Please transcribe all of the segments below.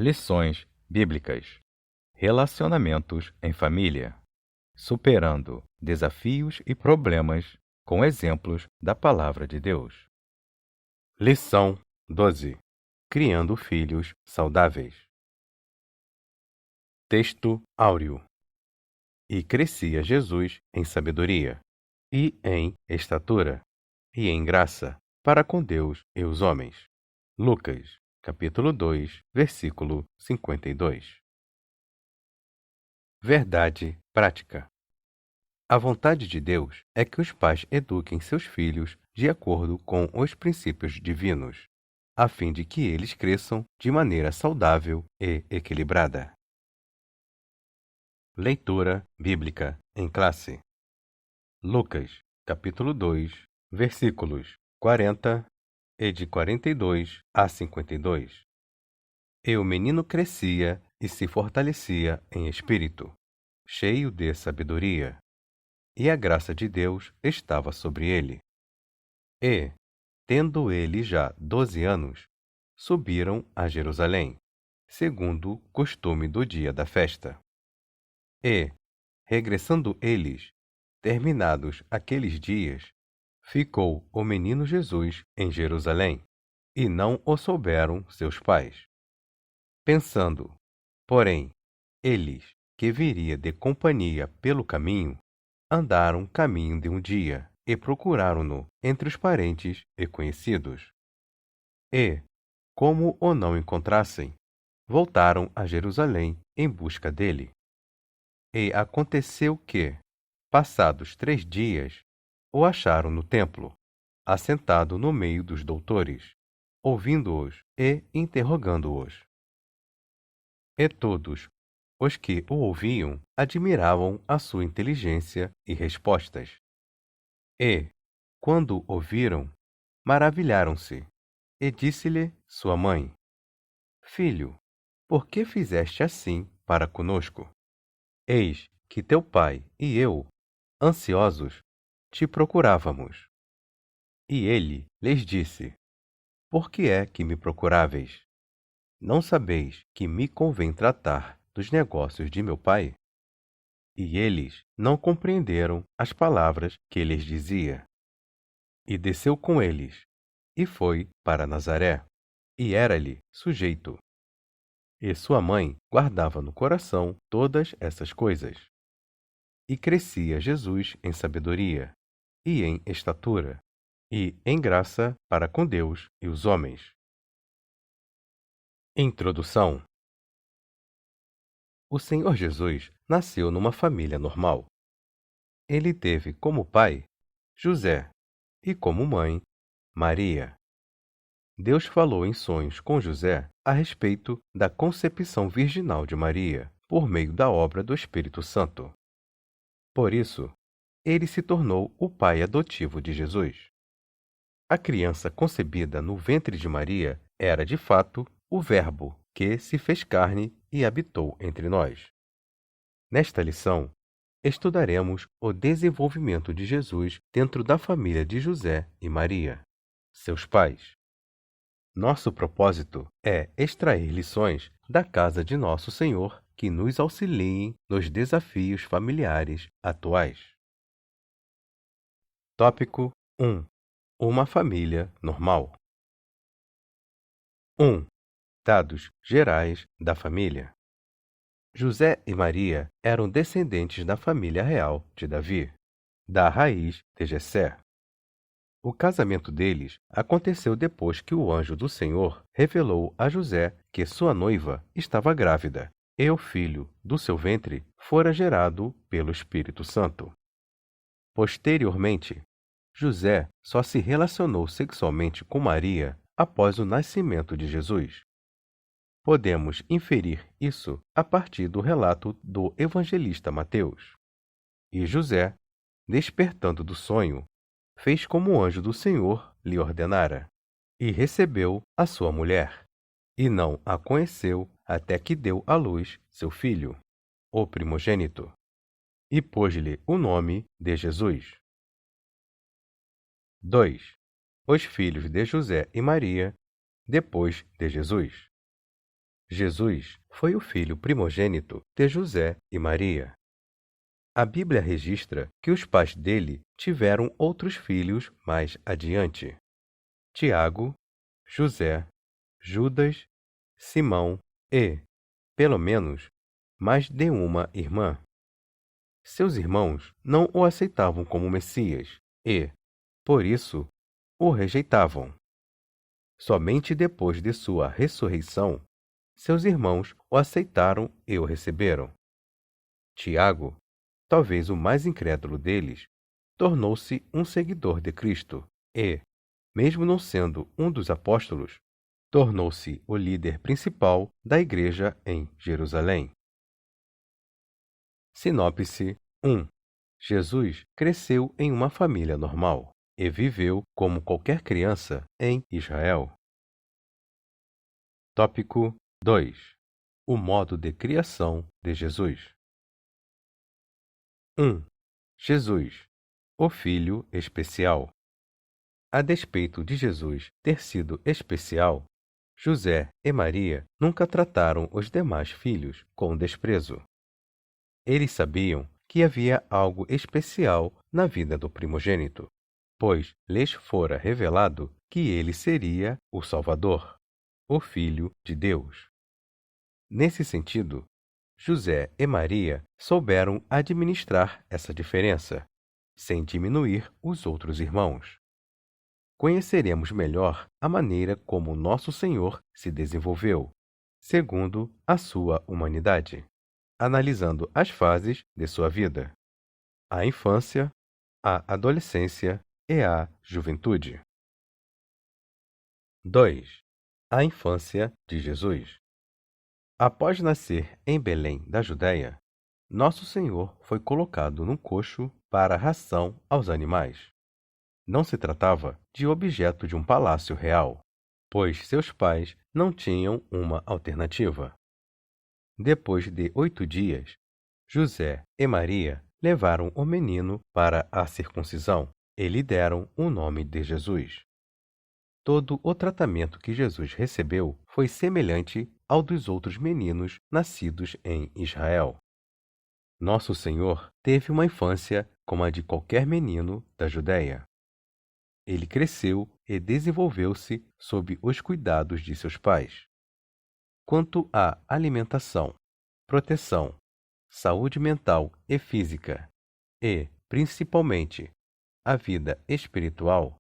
Lições bíblicas. Relacionamentos em família. Superando desafios e problemas com exemplos da Palavra de Deus. Lição 12. Criando filhos saudáveis. Texto áureo. E crescia Jesus em sabedoria, e em estatura, e em graça, para com Deus e os homens. Lucas, capítulo 2, versículo 52. Verdade prática. A vontade de Deus é que os pais eduquem seus filhos de acordo com os princípios divinos, a fim de que eles cresçam de maneira saudável e equilibrada. Leitura bíblica em classe. Lucas, capítulo 2, versículos 40 e de 42 a 52. E o menino crescia e se fortalecia em espírito, cheio de sabedoria, e a graça de Deus estava sobre ele. E, tendo ele já 12 anos, subiram a Jerusalém, segundo o costume do dia da festa. E, regressando eles, terminados aqueles dias, ficou o menino Jesus em Jerusalém, e não o souberam seus pais. Pensando, porém, eles que viria de companhia pelo caminho, andaram caminho de um dia e procuraram-no entre os parentes e conhecidos. E, como o não encontrassem, voltaram a Jerusalém em busca dele. E aconteceu que, passados 3 dias, o acharam no templo, assentado no meio dos doutores, ouvindo-os e interrogando-os. E todos os que o ouviam admiravam a sua inteligência e respostas. E, quando o viram, maravilharam-se. E disse-lhe sua mãe: Filho, por que fizeste assim para conosco? Eis que teu pai e eu, ansiosos, te procurávamos. E ele lhes disse: Por que é que me procuráveis? Não sabeis que me convém tratar dos negócios de meu pai? E eles não compreenderam as palavras que lhes dizia. E desceu com eles, e foi para Nazaré, e era-lhe sujeito. E sua mãe guardava no coração todas essas coisas. E crescia Jesus em sabedoria, e em estatura, e em graça para com Deus e os homens. Introdução. O Senhor Jesus nasceu numa família normal. Ele teve como pai José e como mãe Maria. Deus falou em sonhos com José a respeito da concepção virginal de Maria, por meio da obra do Espírito Santo. Por isso, ele se tornou o pai adotivo de Jesus. A criança concebida no ventre de Maria era, de fato, o Verbo que se fez carne e habitou entre nós. Nesta lição, estudaremos o desenvolvimento de Jesus dentro da família de José e Maria, seus pais. Nosso propósito é extrair lições da casa de nosso Senhor que nos auxiliem nos desafios familiares atuais. Tópico 1. Uma família normal. 1. Dados gerais da família. José e Maria eram descendentes da família real de Davi, da raiz de Jessé. O casamento deles aconteceu depois que o anjo do Senhor revelou a José que sua noiva estava grávida e o filho do seu ventre fora gerado pelo Espírito Santo. Posteriormente, José só se relacionou sexualmente com Maria após o nascimento de Jesus. Podemos inferir isso a partir do relato do evangelista Mateus. E José, despertando do sonho, fez como o anjo do Senhor lhe ordenara, e recebeu a sua mulher, e não a conheceu até que deu à luz seu filho, o primogênito, e pôs-lhe o nome de Jesus. 2. Os filhos de José e Maria, depois de Jesus. Jesus foi o filho primogênito de José e Maria. A Bíblia registra que os pais dele tiveram outros filhos mais adiante: Tiago, José, Judas, Simão e, pelo menos, mais de uma irmã. Seus irmãos não o aceitavam como Messias e, por isso, o rejeitavam. Somente depois de sua ressurreição, seus irmãos o aceitaram e o receberam. Tiago, talvez o mais incrédulo deles, tornou-se um seguidor de Cristo e, mesmo não sendo um dos apóstolos, tornou-se o líder principal da igreja em Jerusalém. Sinopse 1. Jesus cresceu em uma família normal e viveu como qualquer criança em Israel. Tópico 2. O modo de criação de Jesus. 1. Jesus, o Filho especial. A despeito de Jesus ter sido especial, José e Maria nunca trataram os demais filhos com desprezo. Eles sabiam que havia algo especial na vida do primogênito, pois lhes fora revelado que ele seria o Salvador, o Filho de Deus. Nesse sentido, José e Maria souberam administrar essa diferença, sem diminuir os outros irmãos. Conheceremos melhor a maneira como nosso Senhor se desenvolveu, segundo a sua humanidade, analisando as fases de sua vida: a infância, a adolescência e a juventude. 2. A infância de Jesus. Após nascer em Belém da Judéia, nosso Senhor foi colocado num coxo para ração aos animais. Não se tratava de objeto de um palácio real, pois seus pais não tinham uma alternativa. Depois de 8 dias, José e Maria levaram o menino para a circuncisão e lhe deram o nome de Jesus. Todo o tratamento que Jesus recebeu foi semelhante ao dos outros meninos nascidos em Israel. Nosso Senhor teve uma infância como a de qualquer menino da Judéia. Ele cresceu e desenvolveu-se sob os cuidados de seus pais. Quanto à alimentação, proteção, saúde mental e física e, principalmente, a vida espiritual,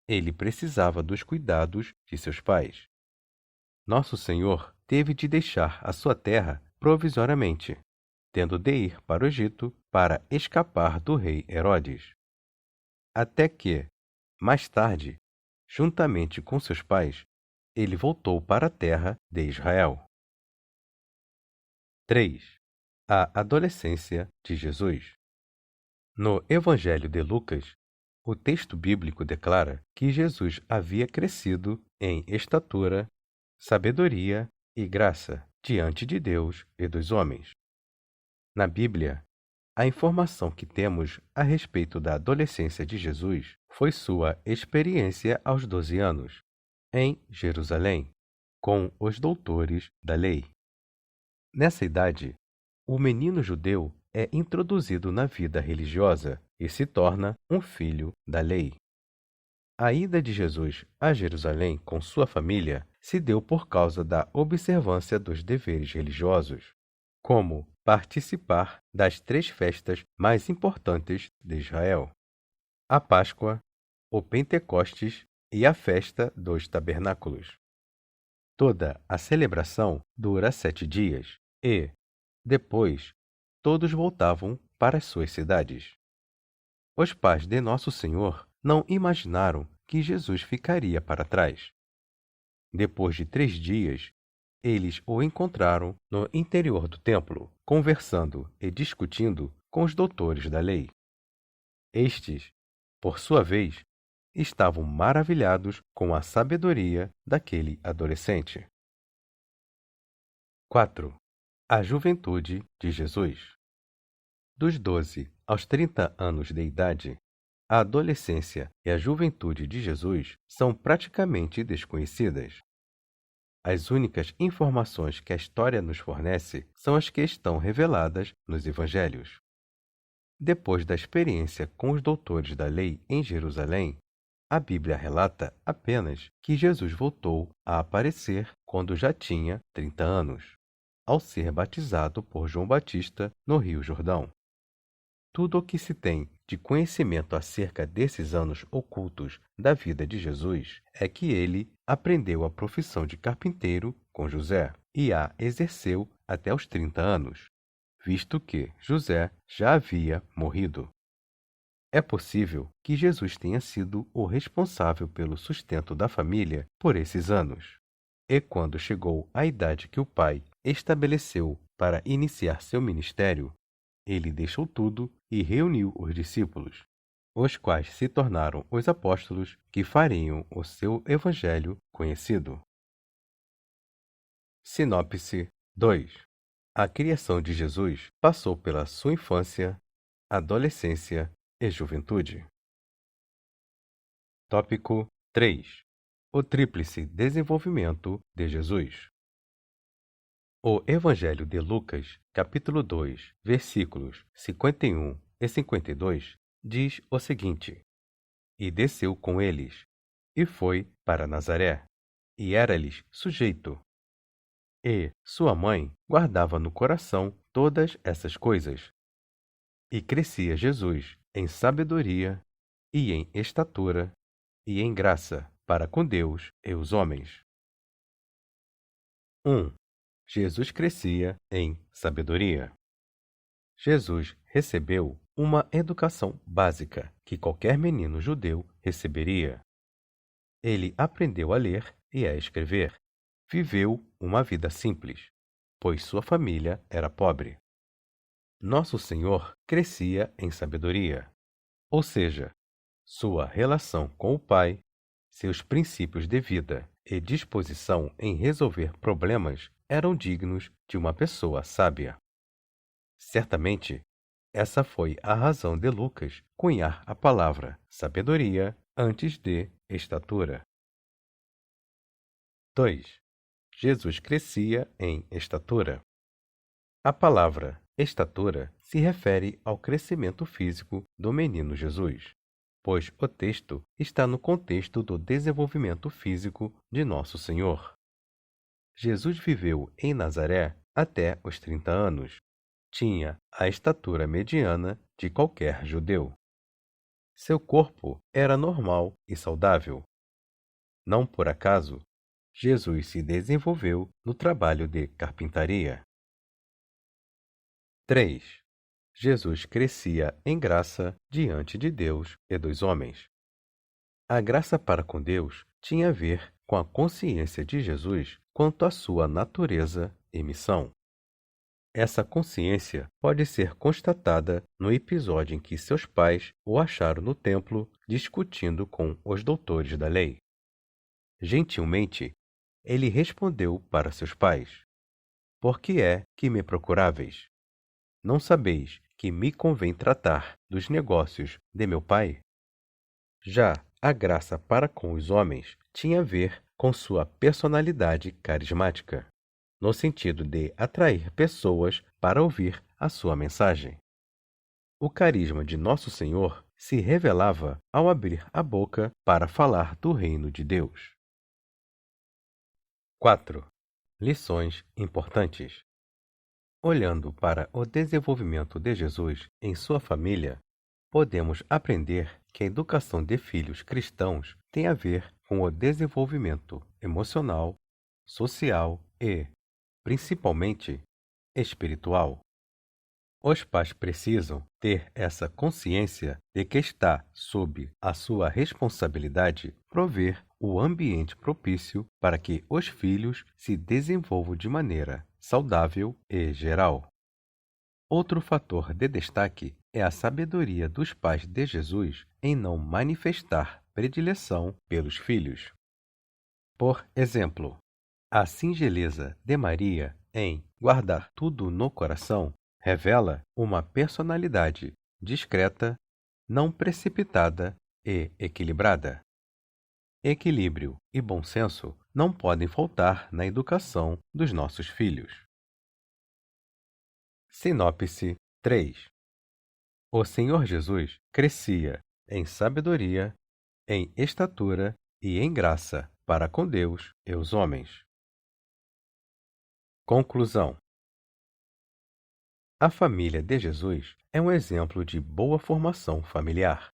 ele precisava dos cuidados de seus pais. Nosso Senhor teve de deixar a sua terra provisoriamente, tendo de ir para o Egito para escapar do rei Herodes. Até que, mais tarde, juntamente com seus pais, ele voltou para a terra de Israel. 3. A adolescência de Jesus. No Evangelho de Lucas, o texto bíblico declara que Jesus havia crescido em estatura, sabedoria e graça diante de Deus e dos homens. Na Bíblia, a informação que temos a respeito da adolescência de Jesus foi sua experiência aos 12 anos, em Jerusalém, com os doutores da lei. Nessa idade, o menino judeu é introduzido na vida religiosa e se torna um filho da lei. A ida de Jesus a Jerusalém com sua família se deu por causa da observância dos deveres religiosos, como participar das 3 festas mais importantes de Israel: a Páscoa, o Pentecostes e a festa dos tabernáculos. Toda a celebração dura 7 dias e, depois, todos voltavam para as suas cidades. Os pais de Nosso Senhor não imaginaram que Jesus ficaria para trás. Depois de 3 dias, eles o encontraram no interior do templo, conversando e discutindo com os doutores da lei. Estes, por sua vez, estavam maravilhados com a sabedoria daquele adolescente. 4. A juventude de Jesus. Dos 12 aos 30 anos de idade, a adolescência e a juventude de Jesus são praticamente desconhecidas. As únicas informações que a história nos fornece são as que estão reveladas nos evangelhos. Depois da experiência com os doutores da lei em Jerusalém, a Bíblia relata apenas que Jesus voltou a aparecer quando já tinha 30 anos, ao ser batizado por João Batista no Rio Jordão. Tudo o que se tem de conhecimento acerca desses anos ocultos da vida de Jesus é que ele aprendeu a profissão de carpinteiro com José e a exerceu até os 30 anos, visto que José já havia morrido. É possível que Jesus tenha sido o responsável pelo sustento da família por esses anos. E quando chegou a idade que o pai estabeleceu para iniciar seu ministério, ele deixou tudo e reuniu os discípulos, os quais se tornaram os apóstolos que fariam o seu evangelho conhecido. Sinopse 2. A criação de Jesus passou pela sua infância, adolescência e juventude. Tópico 3. O tríplice desenvolvimento de Jesus. O Evangelho de Lucas, capítulo 2, versículos 51 e 52, diz o seguinte: E desceu com eles, e foi para Nazaré, e era-lhes sujeito. E sua mãe guardava no coração todas essas coisas. E crescia Jesus em sabedoria, e em estatura, e em graça para com Deus e os homens. 1. Jesus crescia em sabedoria. Jesus recebeu uma educação básica que qualquer menino judeu receberia. Ele aprendeu a ler e a escrever. Viveu uma vida simples, pois sua família era pobre. Nosso Senhor crescia em sabedoria, ou seja, sua relação com o Pai, seus princípios de vida e disposição em resolver problemas eram dignos de uma pessoa sábia. Certamente, essa foi a razão de Lucas cunhar a palavra sabedoria antes de estatura. 2. Jesus crescia em estatura. A palavra estatura se refere ao crescimento físico do menino Jesus, pois o texto está no contexto do desenvolvimento físico de Nosso Senhor. Jesus viveu em Nazaré até os 30 anos. Tinha a estatura mediana de qualquer judeu. Seu corpo era normal e saudável. Não por acaso, Jesus se desenvolveu no trabalho de carpintaria. 3. Jesus crescia em graça diante de Deus e dos homens. A graça para com Deus tinha a ver com a consciência de Jesus quanto à sua natureza e missão. Essa consciência pode ser constatada no episódio em que seus pais o acharam no templo discutindo com os doutores da lei. Gentilmente, ele respondeu para seus pais: Por que é que me procuráveis? Não sabeis que me convém tratar dos negócios de meu pai? Já a graça para com os homens tinha a ver com sua personalidade carismática, no sentido de atrair pessoas para ouvir a sua mensagem. O carisma de Nosso Senhor se revelava ao abrir a boca para falar do reino de Deus. 4. Lições importantes. Olhando para o desenvolvimento de Jesus em sua família, podemos aprender que a educação de filhos cristãos tem a ver com o desenvolvimento emocional, social e, principalmente, espiritual. Os pais precisam ter essa consciência de que está sob a sua responsabilidade prover o ambiente propício para que os filhos se desenvolvam de maneira saudável e geral. Outro fator de destaque é a sabedoria dos pais de Jesus em não manifestar predileção pelos filhos. Por exemplo, a singeleza de Maria em guardar tudo no coração revela uma personalidade discreta, não precipitada e equilibrada. Equilíbrio e bom senso não podem faltar na educação dos nossos filhos. Sinopse 3. O Senhor Jesus crescia em sabedoria, em estatura e em graça para com Deus e os homens. Conclusão. A família de Jesus é um exemplo de boa formação familiar.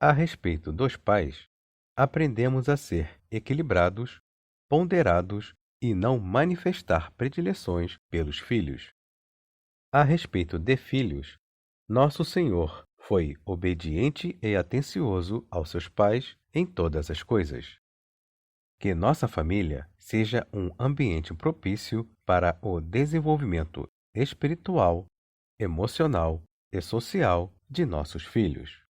A respeito dos pais, aprendemos a ser equilibrados, ponderados e não manifestar predileções pelos filhos. A respeito de filhos, nosso Senhor foi obediente e atencioso aos seus pais em todas as coisas. Que nossa família seja um ambiente propício para o desenvolvimento espiritual, emocional e social de nossos filhos.